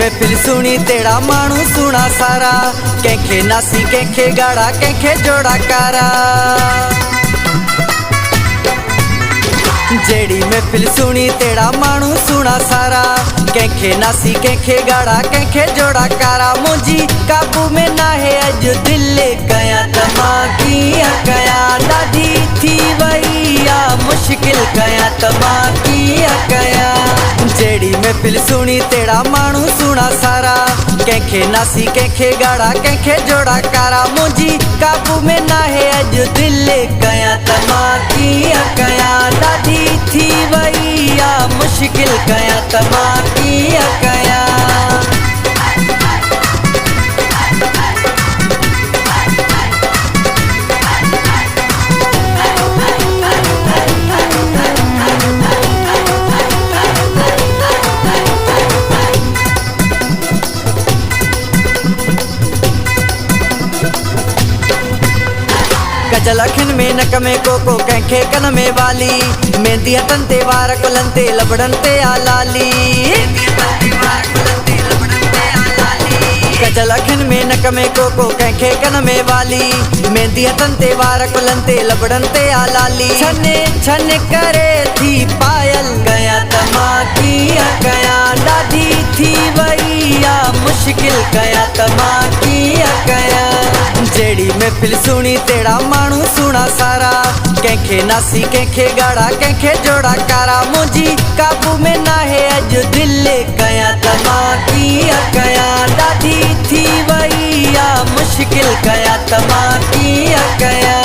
महफिल सुनी तेरा मानू सुना सारा, कंखे नासी कंखे गाड़ा कंखे जोड़ा कारा। जेड़ी महफिल सुनी तेरा मानू सुना सारा, कंखे नासी कंखे गाड़ा कंखे जोड़ा कारा। मुझी काबू में ना है अज दिल कया तमाकी कया, दादी थी वैया मुश्किल कया तमाकी कया। जेड़ी महफिल सुनी तेरा मानू सुना सारा, कंखे नासी कंखे गाड़ा कंखे जोड़ा कारा। मुझी काबू में ना है अज दिल कया तमाकी कया, दादी थी वैया मुश्किल कया तमाकी कया। गजलखन में नक में कोको कंखे कन में वाली, मेहंदी हथन ते वार कुलन ते लबड़न ते आलाली। गजलखन में नक में कोको कंखे कन में वाली, मेहंदी हथन ते वार कुलन ते लबड़न ते आलाली। छने छन करे थी पायल गया तमाकी गया, दादी थी वैया मुश्किल गया तमाकी गया। जेड़ी महफिल सुनी तेरा मानू सुना सारा, कंखे नासी कंखे गाड़ा कंखे जोड़ा कारा। मुझी काबू में ना है अज दिल कया तमाकी कया, दादी थी वैया मुश्किल कया तमाकी कया।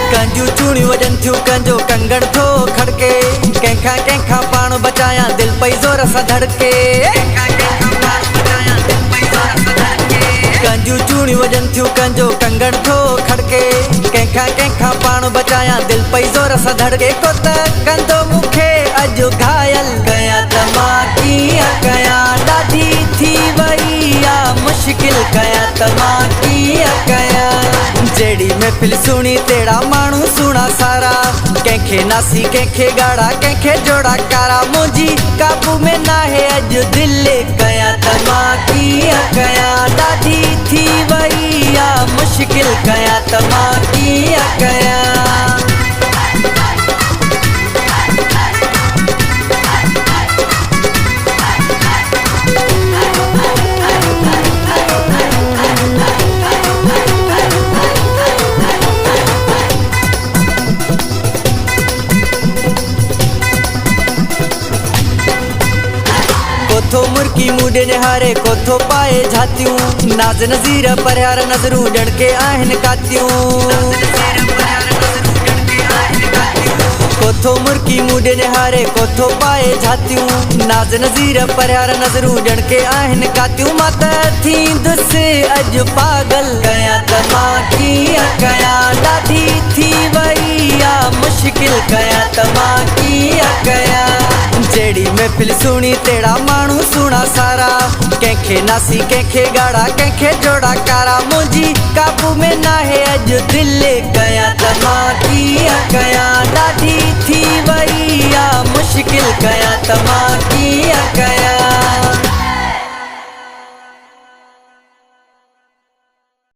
कंजू चूड़ी वजन थू कंजो कंगड़ थो खड़के, कंखा कंखा पाण बचाया दिल पई जोर सा धड़के। कंजू चूड़ी वजन थू कंजो कंगड़ थो खड़के, कंखा कंखा पाण बचाया दिल पई जोर सा धड़के। को त कंदो मुखे अजो घायल गया तमाकी गया, दादी थी वैया मुश्किल गया तमाकी गया। जेड़ी महफिल सुनी तेरा मानू सुना सारा, कंखे नासी कंखे गाड़ा कंखे जोड़ा कारा। मुझी काबू में ना है अज दिल कया तमाकी कया, दादी थी वैया मुश्किल कया तमाकी कया। कोथो मुर्की मुंडे निहारे कोथो पाए झातियूं, नाज नज़ीर परयार नज़रूं डड़के आहिन कातियूं। कोथो मुर्की मुंडे निहारे कोथो पाए झातियूं, नाज नज़ीर परयार नज़रूं डड़के आहिन कातियूं। माता थी दुस अज पागल गया तमाकी गया, दादी थी वैया मुश्किल गया तमाकी गया। जेड़ी महफिल सुनी तेरा मानू सुना सारा, कंखे नासी कंखे गाड़ा कंखे जोड़ा कारा। मुझी काबू में ना है अज दिल कया तमाकी गया, दादी थी वैया मुश्किल गया तमाकी